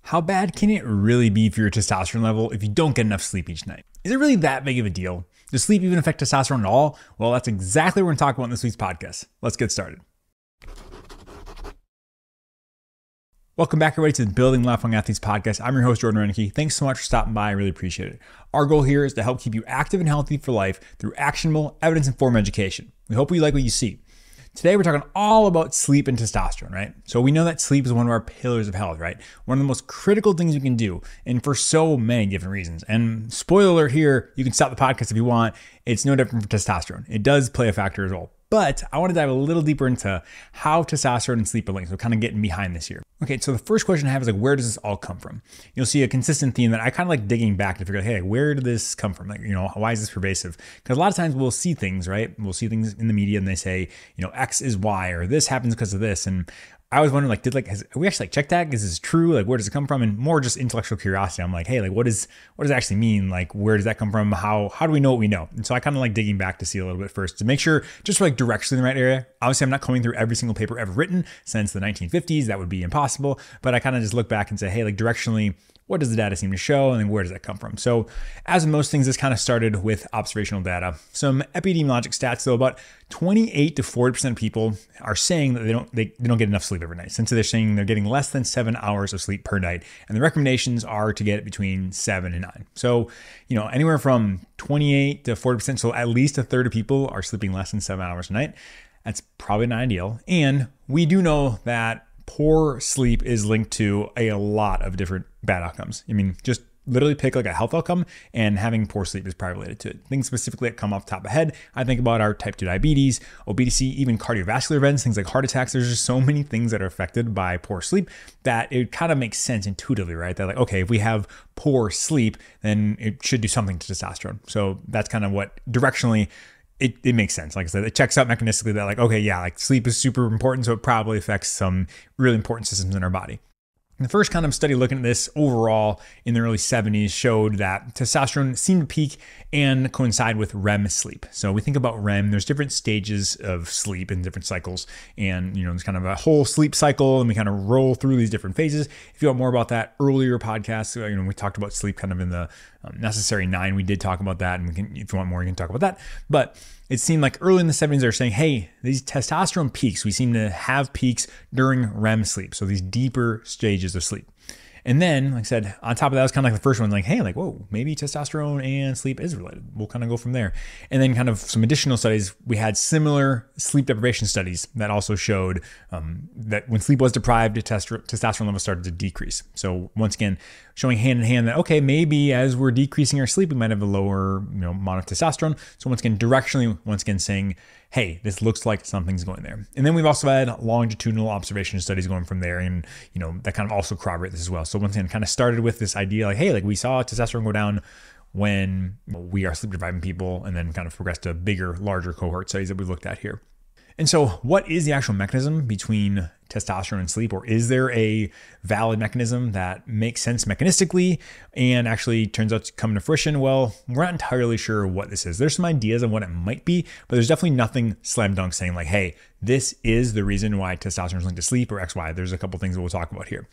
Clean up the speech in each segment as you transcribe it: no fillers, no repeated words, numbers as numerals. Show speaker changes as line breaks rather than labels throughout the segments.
How bad can it really be for your testosterone level if you don't get enough sleep each night? Is it really that big of a deal? Does sleep even affect testosterone at all? Well, that's exactly what we're going to talk about in this week's podcast. Let's get started. Welcome back, everybody, to the Building Lifelong Athletes podcast. I'm your host, Jordan Rennicke. Thanks so much for stopping by. I really appreciate it. Our goal here is to help keep you active and healthy for life through actionable, evidence-informed education. We hope you like what you see. Today, we're talking all about sleep and testosterone, right? So we know that sleep is one of our pillars of health, right? One of the most critical things we can do, and for so many different reasons. And spoiler alert here, you can stop the podcast if you want. It's no different for testosterone. It does play a factor as well. But I want to dive a little deeper into how testosterone and sleep are linked. So kind of getting behind this here. Okay, so the first question I have is where does this all come from? You'll see a consistent theme that I kind of like digging back to figure out, hey, where did this come from? Why is this pervasive? Because a lot of times we'll see things, right? We'll see things in the media and they say, X is Y, or this happens because of this. And I was wondering, have we actually checked that? Is this true? Where does it come from? And more just intellectual curiosity. I'm like, hey, what does it actually mean? Where does that come from? How do we know what we know? And so I kind of like digging back to see a little bit first to make sure just directionally in the right area. Obviously, I'm not combing through every single paper ever written since the 1950s. That would be impossible. But I kind of just look back and say, hey, directionally, what does the data seem to show? And then where does that come from? So as with most things, this kind of started with observational data. Some epidemiologic stats, though, about 28 to 40% of people are saying that they don't get enough sleep every night. Since they're saying they're getting less than 7 hours of sleep per night. And the recommendations are to get between 7 and 9. So, anywhere from 28 to 40%. So at least a third of people are sleeping less than 7 hours a night. That's probably not ideal. And we do know that poor sleep is linked to a lot of different bad outcomes. Just literally pick a health outcome, and having poor sleep is probably related to it. Things specifically that come off the top of the head, I think about our type 2 diabetes, obesity, even cardiovascular events, things like heart attacks. There's just so many things that are affected by poor sleep that it kind of makes sense intuitively, right? That okay, if we have poor sleep, then it should do something to testosterone. So that's kind of what directionally it makes sense. Like I said, it checks out mechanistically that sleep is super important. So it probably affects some really important systems in our body. The first kind of study looking at this overall in the early 70s showed that testosterone seemed to peak and coincide with REM sleep. So we think about REM, there's different stages of sleep in different cycles. And, there's kind of a whole sleep cycle and we kind of roll through these different phases. If you want more about that earlier podcast, we talked about sleep kind of in the Necessary 9. We did talk about that. And if you want more, you can talk about that. But it seemed like early in the 70s, they're saying, hey, these testosterone peaks, we seem to have peaks during REM sleep. So these deeper stages of sleep. And then, like I said, on top of that was kind of the first one, whoa, maybe testosterone and sleep is related. We'll kind of go from there. And then kind of some additional studies, we had similar sleep deprivation studies that also showed that when sleep was deprived, testosterone levels started to decrease. So once again, showing hand in hand that, okay, maybe as we're decreasing our sleep, we might have a lower amount of testosterone. So once again, directionally, saying, hey, this looks like something's going there. And then we've also had longitudinal observation studies going from there. And, that kind of also corroborate this as well. So once again, kind of started with this idea we saw testosterone go down when we are sleep depriving people, and then kind of progressed to bigger, larger cohort studies that we've looked at here. And so what is the actual mechanism between testosterone and sleep? Or is there a valid mechanism that makes sense mechanistically and actually turns out to come to fruition? Well, we're not entirely sure what this is. There's some ideas on what it might be, but there's definitely nothing slam dunk saying hey, this is the reason why testosterone is linked to sleep or XY. There's a couple things that we'll talk about here.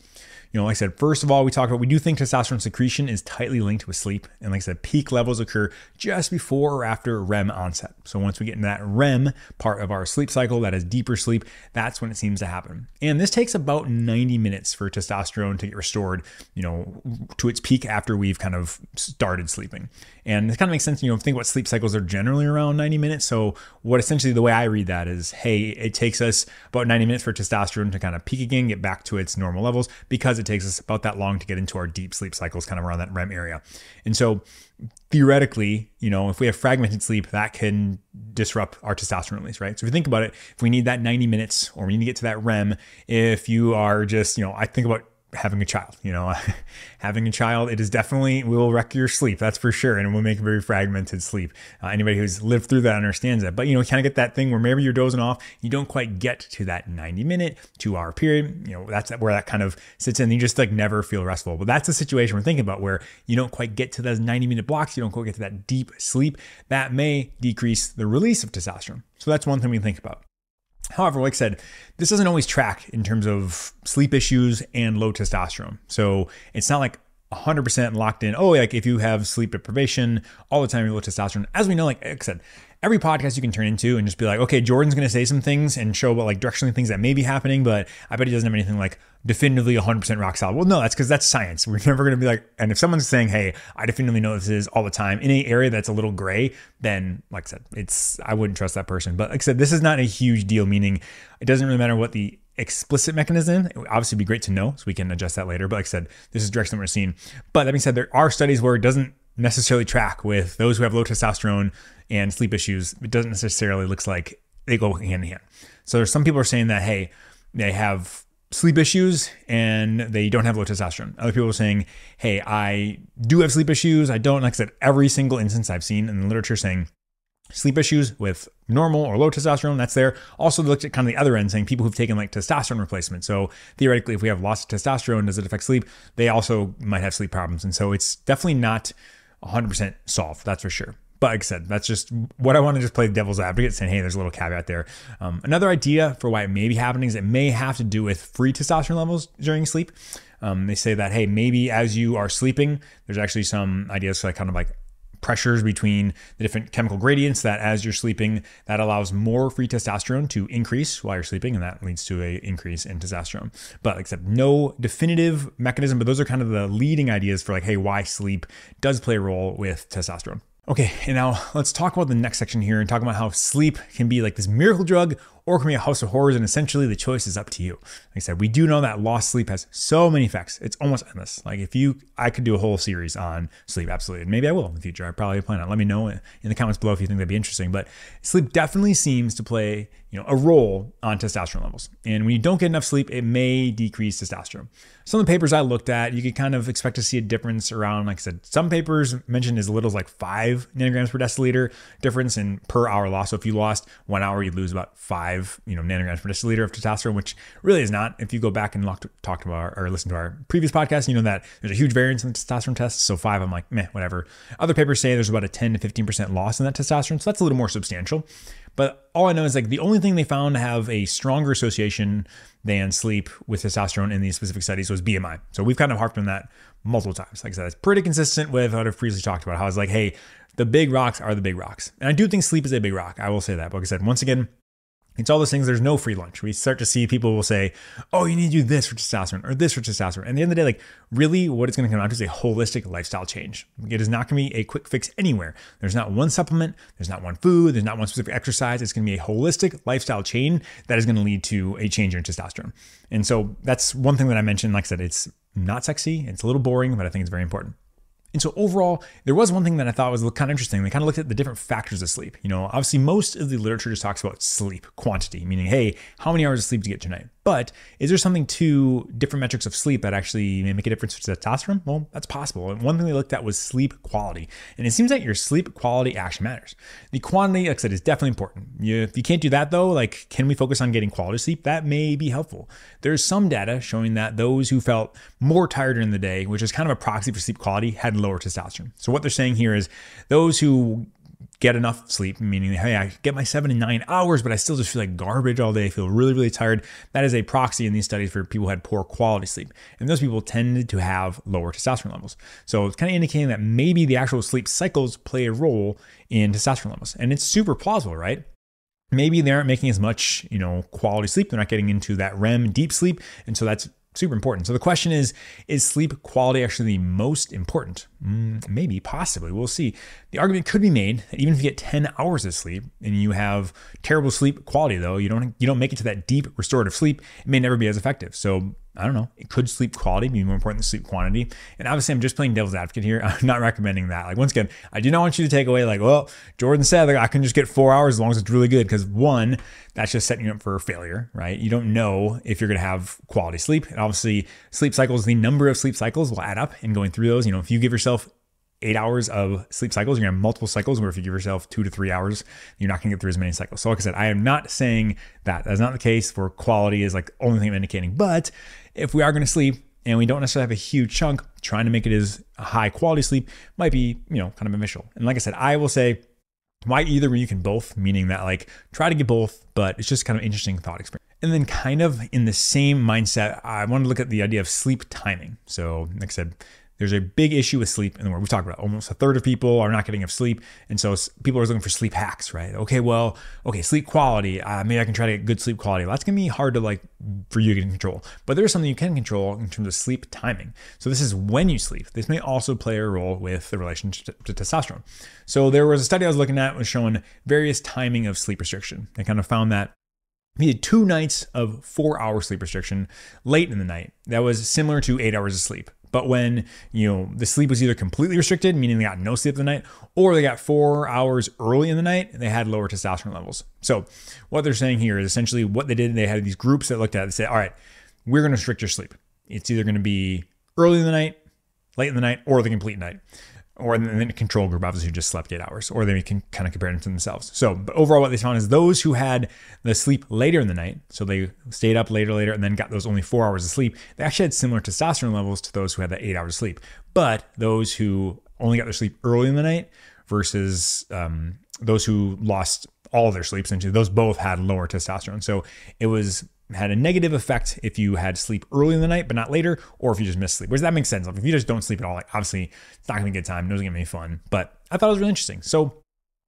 Like I said, first of all, we do think testosterone secretion is tightly linked with sleep. And like I said, peak levels occur just before or after REM onset. So once we get into that REM part of our sleep cycle, that is deeper sleep, that's when it seems to happen. And this takes about 90 minutes for testosterone to get restored, to its peak after we've kind of started sleeping. And it kind of makes sense, think about sleep cycles are generally around 90 minutes. So what essentially the way I read that is, hey, it takes us about 90 minutes for testosterone to kind of peak again, get back to its normal levels, because it takes us about that long to get into our deep sleep cycles, kind of around that REM area. And so theoretically, if we have fragmented sleep, that can disrupt our testosterone release, right? So if you think about it, if we need that 90 minutes or we need to get to that REM, if you are just, I think about having a child, having a child, it is definitely will wreck your sleep. That's for sure. And it will make very fragmented sleep. Anybody who's lived through that understands that, but kind of get that thing where maybe you're dozing off, you don't quite get to that 90-minute, 2-hour period. That's where that kind of sits in. You just never feel restful. But that's the situation we're thinking about where you don't quite get to those 90-minute blocks. You don't quite get to that deep sleep that may decrease the release of testosterone. So that's one thing we think about. However, like I said, this doesn't always track in terms of sleep issues and low testosterone. So it's not like 100% locked in. Oh, like if you have sleep deprivation all the time, you're low testosterone. As we know, like I said, every podcast you can turn into and just be like, okay, Jordan's going to say some things and show about like directionally things that may be happening, but I bet he doesn't have anything like definitively 100% rock solid. Well, no, that's because that's science. We're never going to be like, and if someone's saying, hey, I definitively know this is all the time in an area that's a little gray, then like I said, I wouldn't trust that person. But like I said, this is not a huge deal, meaning it doesn't really matter what the explicit mechanism. It would obviously be great to know, so we can adjust that later. But like I said, this is the direction that we're seeing. But that being said, there are studies where it doesn't necessarily track with those who have low testosterone and sleep issues. It doesn't necessarily looks like they go hand in hand. So there's some people are saying that, hey, they have sleep issues and they don't have low testosterone. Other people are saying, hey, I do have sleep issues. I don't. Like I said, every single instance I've seen in the literature saying sleep issues with normal or low testosterone, that's there. Also, they looked at kind of the other end, saying people who've taken like testosterone replacement. So theoretically, if we have loss of testosterone, does it affect sleep? They also might have sleep problems. And so it's definitely not 100% solved, that's for sure. But like I said, that's just what I want to just play devil's advocate, saying, hey, there's a little caveat there. Another idea for why it may be happening is it may have to do with free testosterone levels during sleep. They say that, hey, maybe as you are sleeping, there's actually some ideas for like kind of like pressures between the different chemical gradients that as you're sleeping, that allows more free testosterone to increase while you're sleeping. And that leads to an increase in testosterone. But like I said, no definitive mechanism, but those are kind of the leading ideas for like, hey, why sleep does play a role with testosterone. Okay, and now let's talk about the next section here and talk about how sleep can be like this miracle drug or can be a house of horrors, and essentially the choice is up to you. Like I said, we do know that lost sleep has so many effects. It's almost endless. Like I could do a whole series on sleep, absolutely. And maybe I will in the future. I probably plan on. Let me know in the comments below if you think that'd be interesting. But sleep definitely seems to play, a role on testosterone levels. And when you don't get enough sleep, it may decrease testosterone. Some of the papers I looked at, you could kind of expect to see a difference around, like I said, some papers mentioned as little as like 5 nanograms per deciliter difference in per hour loss. So if you lost 1 hour, you'd lose about 5 nanograms per deciliter of testosterone, which really is not. If you go back and talk to or listen to our previous podcast, you know that there's a huge variance in the testosterone tests. So 5, I'm like, meh, whatever. Other papers say there's about a 10 to 15% loss in that testosterone. So that's a little more substantial. But all I know is like the only thing they found to have a stronger association than sleep with testosterone in these specific studies was BMI. So we've kind of harped on that multiple times. Like I said, it's pretty consistent with what I've previously talked about, how it's like, hey, the big rocks are the big rocks. And I do think sleep is a big rock. I will say that. But like I said, once again, it's all those things. There's no free lunch. We start to see people will say, oh, you need to do this for testosterone or this for testosterone. And at the end of the day, like really what it's going to come down to is a holistic lifestyle change. It is not going to be a quick fix anywhere. There's not one supplement. There's not one food. There's not one specific exercise. It's going to be a holistic lifestyle chain that is going to lead to a change in testosterone. And so that's one thing that I mentioned. Like I said, it's not sexy. It's a little boring, but I think it's very important. And so overall, there was one thing that I thought was kind of interesting. They kind of looked at the different factors of sleep. Obviously most of the literature just talks about sleep quantity, meaning, hey, how many hours of sleep do you get tonight? But is there something to different metrics of sleep that actually may make a difference to testosterone? Well, that's possible. And one thing they looked at was sleep quality. And it seems like your sleep quality actually matters. The quantity, like I said, is definitely important. If you can't do that though, like can we focus on getting quality sleep? That may be helpful. There's some data showing that those who felt more tired during the day, which is kind of a proxy for sleep quality, had lower testosterone. So what they're saying here is those who get enough sleep, meaning, hey, I get my 7 and 9 hours, but I still just feel like garbage all day. I feel really, really tired. That is a proxy in these studies for people who had poor quality sleep. And those people tended to have lower testosterone levels. So it's kind of indicating that maybe the actual sleep cycles play a role in testosterone levels. And it's super plausible, right? Maybe they aren't making as much, quality sleep. They're not getting into that REM deep sleep. And so that's super important. So the question is sleep quality actually the most important? Maybe, possibly. We'll see. The argument could be made that even if you get 10 hours of sleep and you have terrible sleep quality, though, you don't make it to that deep restorative sleep, it may never be as effective. So I don't know. It could sleep quality be more important than sleep quantity. And obviously, I'm just playing devil's advocate here. I'm not recommending that. Like, once again, I do not want you to take away like, well, Jordan said like, I can just get 4 hours as long as it's really good. Because one, that's just setting you up for failure, right? You don't know if you're going to have quality sleep. And obviously, sleep cycles, the number of sleep cycles will add up. And going through those, if you give yourself 8 hours of sleep cycles, you're gonna have multiple cycles, where if you give yourself 2 to 3 hours, you're not gonna get through as many cycles. So like I said, I am not saying that. That's not the case for quality is like the only thing I'm indicating. But if we are gonna sleep and we don't necessarily have a huge chunk, trying to make it as a high quality sleep might be, kind of beneficial. And like I said, I will say, Why either when you can both, meaning that like try to get both, but it's just kind of an interesting thought experiment. And then kind of in the same mindset, I want to look at the idea of sleep timing. So like I said, there's a big issue with sleep in the world. We've talked about almost a third of people are not getting enough sleep. And so people are looking for sleep hacks, right? Okay, sleep quality. Maybe I can try to get good sleep quality. Well, that's going to be hard to for you to get in control. But there's something you can control in terms of sleep timing. So this is when you sleep. This may also play a role with the relationship to testosterone. So there was a study I was looking at was showing various timing of sleep restriction. They kind of found that we had 2 nights of 4-hour sleep restriction late in the night. That was similar to 8 hours of sleep. But when, the sleep was either completely restricted, meaning they got no sleep in the night, or they got 4 hours early in the night, they had lower testosterone levels. So what they're saying here is essentially what they did. They had these groups that looked at it and said, all right, we're going to restrict your sleep. It's either going to be early in the night, late in the night, or the complete night. Or then a control group, obviously, who just slept 8 hours, or they can kind of compare them to themselves. So, but overall, what they found is those who had the sleep later in the night, so they stayed up later, and then got those only 4 hours of sleep, they actually had similar testosterone levels to those who had that 8 hours of sleep. But those who only got their sleep early in the night versus those who lost all of their sleep, essentially, those both had lower testosterone. So it had a negative effect if you had sleep early in the night, but not later, or if you just missed sleep, which that makes sense. Like if you just don't sleep at all, obviously it's not going to be a good time. It doesn't get any fun, but I thought it was really interesting. So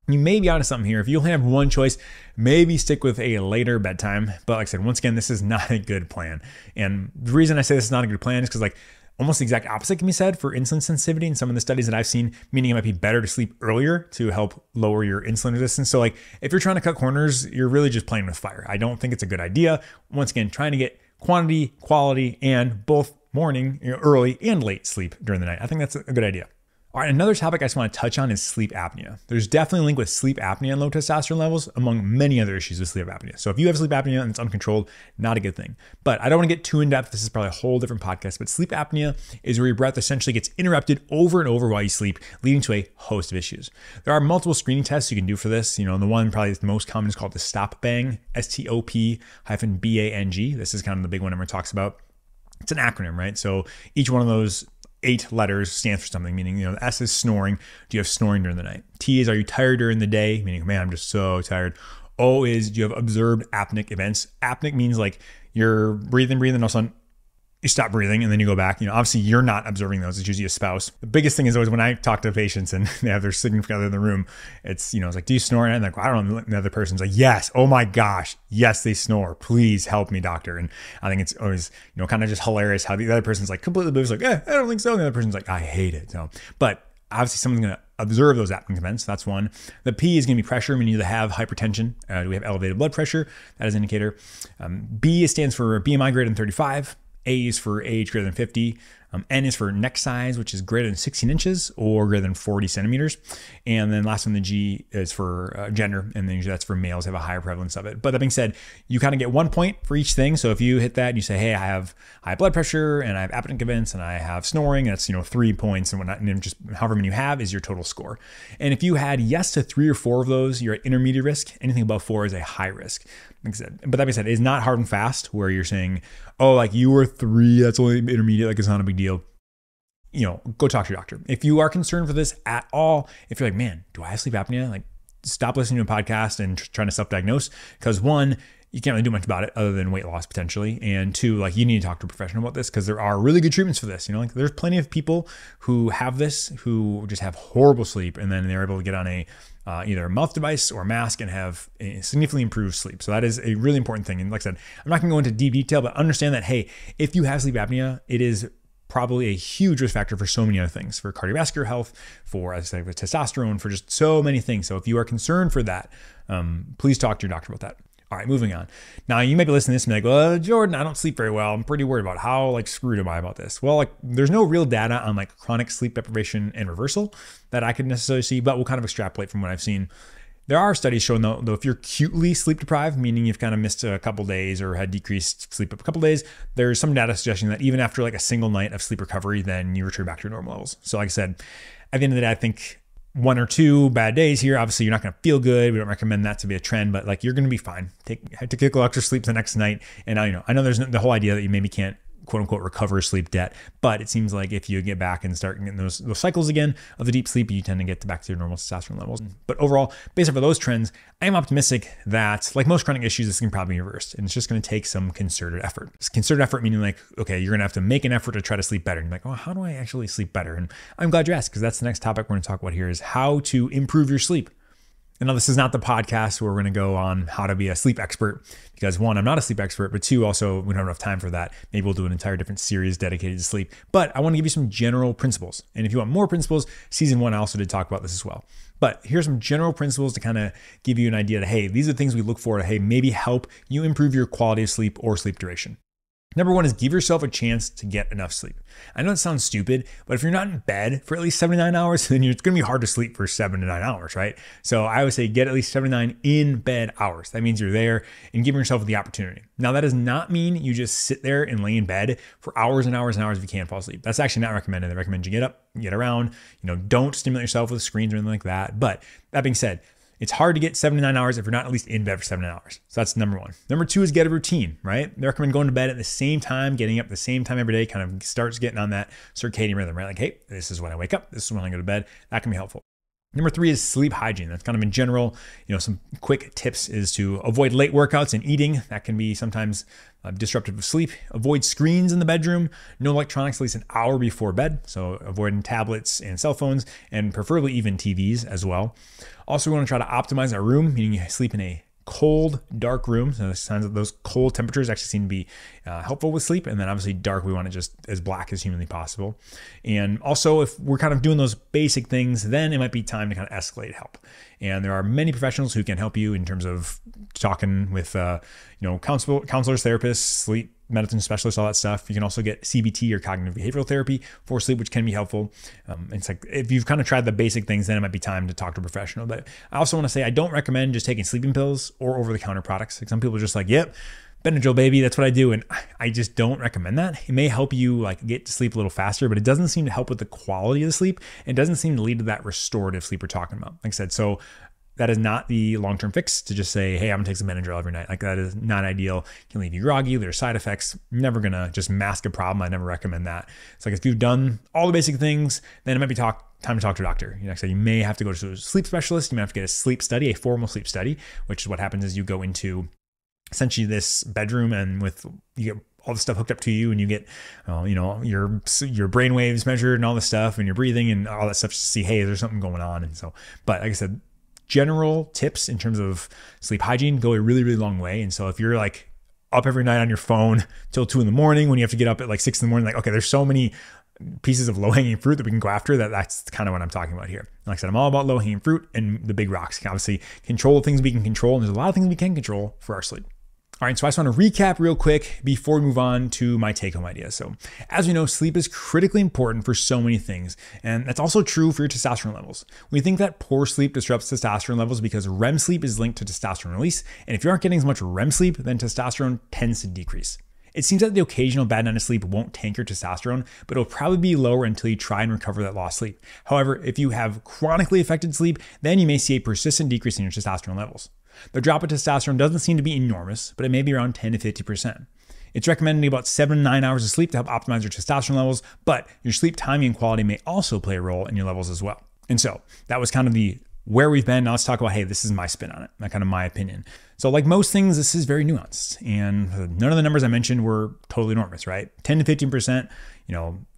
you may be onto something here. If you only have one choice, maybe stick with a later bedtime. But like I said, once again, this is not a good plan. And the reason I say this is not a good plan is because almost the exact opposite can be said for insulin sensitivity in some of the studies that I've seen, meaning it might be better to sleep earlier to help lower your insulin resistance. So if you're trying to cut corners, you're really just playing with fire. I don't think it's a good idea. Once again, trying to get quantity, quality, and both morning, early and late sleep during the night. I think that's a good idea. All right, another topic I just want to touch on is sleep apnea. There's definitely a link with sleep apnea and low testosterone levels among many other issues with sleep apnea. So if you have sleep apnea and it's uncontrolled, not a good thing. But I don't want to get too in depth. This is probably a whole different podcast. But sleep apnea is where your breath essentially gets interrupted over and over while you sleep, leading to a host of issues. There are multiple screening tests you can do for this. The one probably the most common is called the Stop Bang, STOP-BANG. This is kind of the big one everyone talks about. It's an acronym, right? So each one of those 8 letters stands for something, meaning, the S is snoring. Do you have snoring during the night? T is, are you tired during the day? Meaning, man, I'm just so tired. O is, do you have observed apneic events? Apneic means you're breathing, all of a sudden you stop breathing and then you go back. Obviously you're not observing those. It's usually a spouse. The biggest thing is always when I talk to patients and they have their significant other in the room, it's, it's like, do you snore? And I'm like, I don't know. And the other person's like, yes. Oh my gosh. Yes, they snore. Please help me, doctor. And I think it's always, kind of just hilarious how the other person's completely oblivious, I don't think so. And the other person's like, I hate it. So, but obviously someone's going to observe those apneic events. That's one. The P is going to be pressure, meaning you either have hypertension, do we have elevated blood pressure? That is an indicator. B stands for BMI greater than 35. A is for age greater than 50. N is for neck size, which is greater than 16 inches or greater than 40 centimeters. And then last one, the G is for gender. And then usually that's for males, have a higher prevalence of it. But that being said, you kind of get 1 point for each thing. So if you hit that and you say, hey, I have high blood pressure and I have apneic events and I have snoring, that's, 3 points and whatnot. And then just however many you have is your total score. And if you had yes to 3 or 4 of those, you're at intermediate risk. Anything above 4 is a high risk. Like I said, but that being said, it's not hard and fast where you're saying, oh, you were 3, that's only intermediate, it's not a big deal. Go talk to your doctor. If you are concerned for this at all, if you're like, man, do I have sleep apnea? Stop listening to a podcast and trying to self-diagnose. Because 1, you can't really do much about it other than weight loss potentially. And 2, you need to talk to a professional about this because there are really good treatments for this. There's plenty of people who have this, who just have horrible sleep and then they're able to get on a either a mouth device or a mask and have a significantly improved sleep. So that is a really important thing. And like I said, I'm not going to go into deep detail, but understand that, hey, if you have sleep apnea, it is probably a huge risk factor for so many other things, for cardiovascular health, for, as I said, with testosterone, for just so many things. So if you are concerned for that, please talk to your doctor about that. All right, moving on. Now you might be listening to this and be like, well, Jordan, I don't sleep very well. I'm pretty worried about how screwed am I about this? Well, there's no real data on chronic sleep deprivation and reversal that I could necessarily see, but we'll kind of extrapolate from what I've seen. There are studies showing though if you're acutely sleep deprived, meaning you've kind of missed a couple days or had decreased sleep a couple days, there's some data suggesting that even after a single night of sleep recovery, then you return back to your normal levels. So like I said, at the end of the day, I think 1 or 2 bad days here, obviously you're not going to feel good. We don't recommend that to be a trend, but you're going to be fine. Take a couple extra sleep the next night. And I know there's the whole idea that you maybe can't quote unquote recover sleep debt. But it seems like if you get back and start getting those cycles again of the deep sleep, you tend to get back to your normal testosterone levels. But overall, based off of those trends, I am optimistic that like most chronic issues, this can probably be reversed. And it's just going to take some concerted effort. Concerted effort meaning like, okay, you're going to have to make an effort to try to sleep better. And you're like, oh, how do I actually sleep better? And I'm glad you asked, because that's the next topic we're going to talk about here is how to improve your sleep. And now this is not the podcast where we're going to go on how to be a sleep expert, because one, I'm not a sleep expert, but two, also we don't have enough time for that. Maybe we'll do an entire different series dedicated to sleep, but I want to give you some general principles. And if you want more principles, season 1, I also did talk about this as well. But here's some general principles to kind of give you an idea that, hey, these are the things we look for to, hey, maybe help you improve your quality of sleep or sleep duration. Number 1 is give yourself a chance to get enough sleep. I know it sounds stupid, but if you're not in bed for at least 7 to 9 hours, then it's going to be hard to sleep for 7 to 9 hours, right? So I would say get at least 7 to 9 in bed hours. That means you're there and giving yourself the opportunity. Now, that does not mean you just sit there and lay in bed for hours and hours and hours if you can't fall asleep. That's actually not recommended. I recommend you get up, get around, don't stimulate yourself with screens or anything like that. But that being said, it's hard to get 7 to 9 hours if you're not at least in bed for 7 hours. So that's number 1. Number 2 is get a routine, right? They recommend going to bed at the same time, getting up at the same time every day, kind of starts getting on that circadian rhythm, right? Like, hey, this is when I wake up. This is when I go to bed. That can be helpful. Number 3 is sleep hygiene. That's kind of in general, some quick tips is to avoid late workouts and eating. That can be sometimes disruptive of sleep. Avoid screens in the bedroom. No electronics at least an hour before bed. So avoiding tablets and cell phones, and preferably even TVs as well. Also, we want to try to optimize our room, meaning you sleep in a cold, dark room. So the signs of those cold temperatures actually seem to be helpful with sleep. And then obviously dark, we want it just as black as humanly possible. And also, if we're kind of doing those basic things, then it might be time to kind of escalate help. And there are many professionals who can help you in terms of talking with, counselors, therapists, sleep medicine specialists, all that stuff. You can also get CBT or cognitive behavioral therapy for sleep, which can be helpful. It's like if you've kind of tried the basic things, then it might be time to talk to a professional. But I also want to say I don't recommend just taking sleeping pills or over-the-counter products. Like some people are just like, yep, Benadryl, baby, that's what I do. And I just don't recommend that. It may help you like get to sleep a little faster, but it doesn't seem to help with the quality of the sleep. It doesn't seem to lead to that restorative sleep we're talking about. Like I said, so that is not the long-term fix to just say, hey, I'm gonna take some Benadryl every night. Like that is not ideal. It can leave you groggy. There's side effects. Never gonna just mask a problem. I never recommend that. It's like if you've done all the basic things, then it might be time to talk to a doctor. Like I said, you may have to go to a sleep specialist. You may have to get a sleep study, a formal sleep study, which is what happens is you go into essentially this bedroom and you get all the stuff hooked up to you, and you get, your brain waves measured and all this stuff, and your breathing and all that stuff to see, hey, is there something going on? And so, but like I said, general tips in terms of sleep hygiene go a really, really long way. And so if you're like up every night on your phone till 2 a.m, when you have to get up at like 6 a.m, like, okay, there's so many pieces of low-hanging fruit that we can go after that's kind of what I'm talking about here. Like I said, I'm all about low-hanging fruit and the big rocks. Obviously control things we can control, and there's a lot of things we can control for our sleep. All right, so I just want to recap real quick before we move on to my take-home idea. So as we know, sleep is critically important for so many things, and that's also true for your testosterone levels. We think that poor sleep disrupts testosterone levels because REM sleep is linked to testosterone release, and if you aren't getting as much REM sleep, then testosterone tends to decrease. It seems that the occasional bad night of sleep won't tank your testosterone, but it'll probably be lower until you try and recover that lost sleep. However, if you have chronically affected sleep, then you may see a persistent decrease in your testosterone levels. The drop of testosterone doesn't seem to be enormous, but it may be around 10 to 50%. It's recommended about 7 to 9 hours of sleep to help optimize your testosterone levels, but your sleep timing and quality may also play a role in your levels as well. And so that was kind of the where we've been. Now let's talk about, hey, this is my spin on it, kind of my opinion. So like most things, this is very nuanced, and none of the numbers I mentioned were totally enormous, right? 10 to 15%,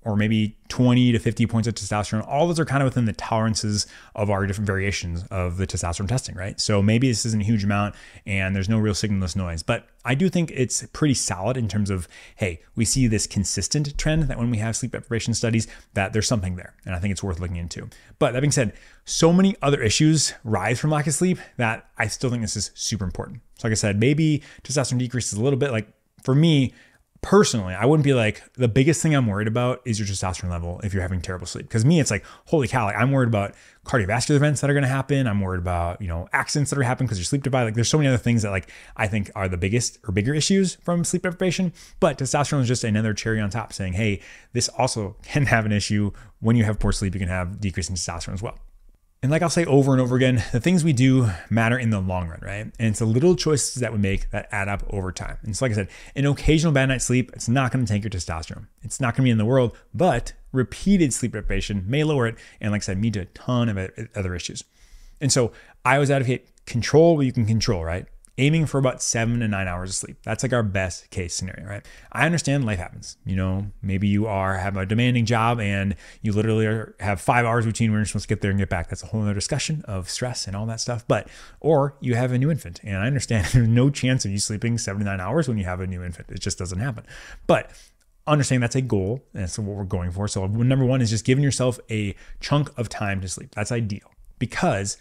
or maybe 20 to 50 points of testosterone. All those are kind of within the tolerances of our different variations of the testosterone testing, right? So maybe this isn't a huge amount and there's no real signalless noise, but I do think it's pretty solid in terms of, hey, we see this consistent trend that when we have sleep deprivation studies, that there's something there. And I think it's worth looking into. But that being said, so many other issues rise from lack of sleep that I still think this is super important. So like I said, maybe testosterone decreases a little bit. Like for me, personally, I wouldn't be like, the biggest thing I'm worried about is your testosterone level if you're having terrible sleep. Because me, it's like, holy cow, like I'm worried about cardiovascular events that are going to happen. I'm worried about, accidents that are happening because you're sleep deprived. Like there's so many other things that like I think are the biggest or bigger issues from sleep deprivation. But testosterone is just another cherry on top saying, hey, this also can have an issue when you have poor sleep. You can have decreasing testosterone as well. And like I'll say over and over again, the things we do matter in the long run, right? And it's the little choices that we make that add up over time. And so like I said, an occasional bad night's sleep, it's not going to tank your testosterone. It's not going to be in the world, but repeated sleep deprivation may lower it. And like I said, lead to a ton of other issues. And so I always advocate control what you can control, right? Aiming for about 7 to 9 hours of sleep. That's like our best case scenario, right? I understand life happens. Maybe you have a demanding job and you literally have 5 hours routine where you're supposed to get there and get back. That's a whole other discussion of stress and all that stuff. Or you have a new infant, and I understand there's no chance of you sleeping 7 to 9 hours when you have a new infant. It just doesn't happen. But understanding that's a goal, and that's what we're going for. So number one is just giving yourself a chunk of time to sleep. That's ideal, because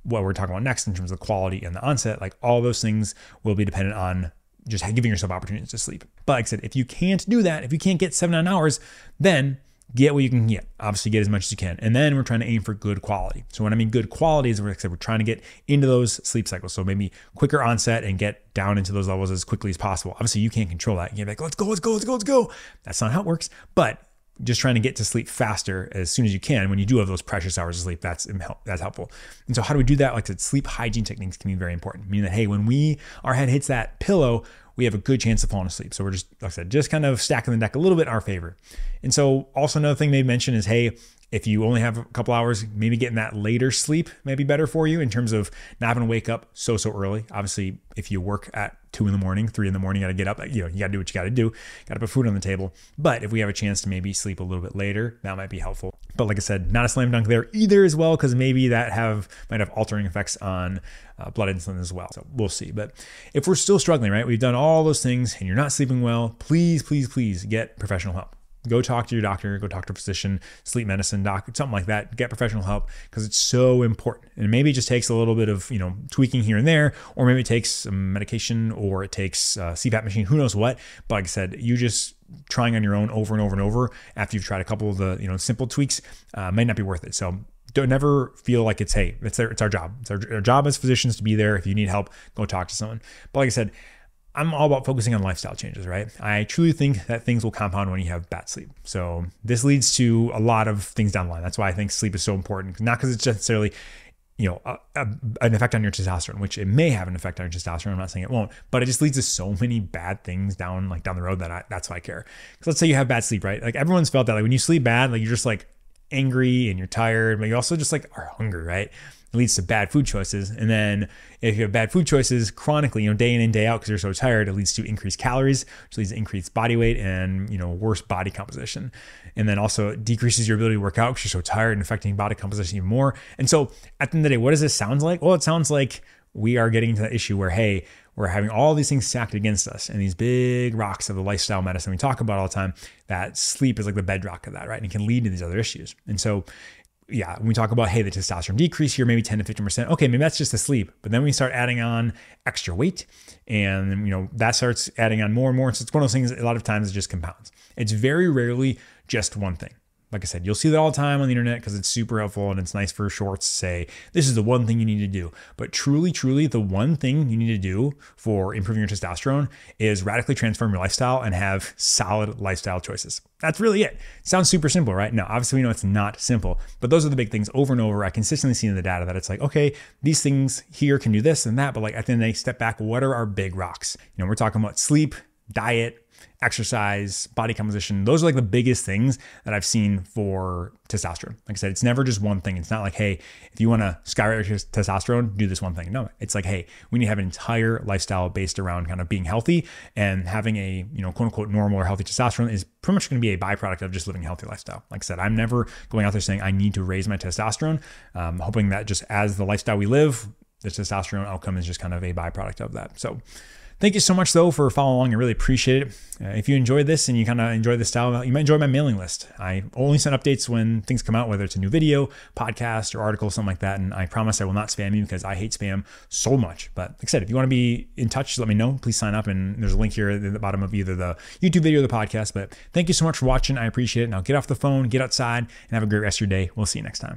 what we're talking about next in terms of quality and the onset, like all those things will be dependent on just giving yourself opportunities to sleep. But like I said, if you can't do that, if you can't get 7 to 9 hours, then get what you can get. Obviously get as much as you can. And then we're trying to aim for good quality. So when I mean good quality is, like I said, we're trying to get into those sleep cycles. So maybe quicker onset and get down into those levels as quickly as possible. Obviously you can't control that. You're like, let's go. That's not how it works. But just trying to get to sleep faster as soon as you can when you do have those precious hours of sleep, that's helpful. And so how do we do that? Like I said, sleep hygiene techniques can be very important, meaning that, hey, when our head hits that pillow, we have a good chance of falling asleep. So we're just, like I said, just kind of stacking the deck a little bit in our favor. And so also another thing they mentioned is, hey, if you only have a couple hours, maybe getting that later sleep may be better for you in terms of not having to wake up so early. Obviously, if you work at 2 in the morning, 3 in the morning, you got to get up, you got to do what you got to do. Got to put food on the table. But if we have a chance to maybe sleep a little bit later, that might be helpful. But like I said, not a slam dunk there either as well, because maybe that might have altering effects on blood insulin as well. So we'll see. But if we're still struggling, right, we've done all those things and you're not sleeping well, please get professional help. Go talk to your doctor, go talk to a physician, sleep medicine doc, something like that. Get professional help because it's so important. And maybe it just takes a little bit of, tweaking here and there, or maybe it takes some medication, or it takes a CPAP machine, who knows what. But like I said, you just trying on your own over and over and over after you've tried a couple of the, simple tweaks may not be worth it. So don't never feel like it's our job. It's our job as physicians to be there. If you need help, go talk to someone. But like I said, I'm all about focusing on lifestyle changes, right? I truly think that things will compound when you have bad sleep. So this leads to a lot of things down the line. That's why I think sleep is so important. Not because it's necessarily, an effect on your testosterone, which it may have an effect on your testosterone. I'm not saying it won't, but it just leads to so many bad things down the road that's why I care. Because let's say you have bad sleep, right? Like everyone's felt that, like when you sleep bad, like you're just like angry and you're tired, but you also just like are hungry, right? It leads to bad food choices. And then if you have bad food choices chronically, day in and day out, because you're so tired, it leads to increased calories, which leads to increased body weight and, worse body composition. And then also it decreases your ability to work out because you're so tired and affecting body composition even more. And so at the end of the day, what does this sound like? Well, it sounds like we are getting to that issue where, hey, we're having all these things stacked against us and these big rocks of the lifestyle medicine we talk about all the time, that sleep is like the bedrock of that, right? And it can lead to these other issues. And so yeah, when we talk about, hey, the testosterone decrease here, maybe 10 to 15%, okay, maybe that's just the sleep. But then we start adding on extra weight and, that starts adding on more and more. So it's one of those things, a lot of times it just compounds. It's very rarely just one thing. Like I said, you'll see that all the time on the internet because it's super helpful and it's nice for shorts to say, this is the one thing you need to do. But truly, the one thing you need to do for improving your testosterone is radically transform your lifestyle and have solid lifestyle choices. That's really it. Sounds super simple, right? No, obviously we know it's not simple, but those are the big things over and over. I consistently see in the data that it's like, okay, these things here can do this and that, but like at the end of the day, step back, what are our big rocks? We're talking about sleep, diet, exercise, body composition. Those are like the biggest things that I've seen for testosterone. Like I said, it's never just one thing. It's not like, hey, if you want to skyrocket your testosterone, do this one thing. No, it's like, hey, we need to have an entire lifestyle based around kind of being healthy, and having a, quote unquote normal or healthy testosterone is pretty much going to be a byproduct of just living a healthy lifestyle. Like I said, I'm never going out there saying I need to raise my testosterone. Hoping that just as the lifestyle we live, the testosterone outcome is just kind of a byproduct of that. So thank you so much, though, for following along. I really appreciate it. If you enjoyed this and you kind of enjoy this style, you might enjoy my mailing list. I only send updates when things come out, whether it's a new video, podcast, or article, something like that. And I promise I will not spam you because I hate spam so much. But like I said, if you want to be in touch, let me know. Please sign up. And there's a link here at the bottom of either the YouTube video or the podcast. But thank you so much for watching. I appreciate it. Now get off the phone, get outside, and have a great rest of your day. We'll see you next time.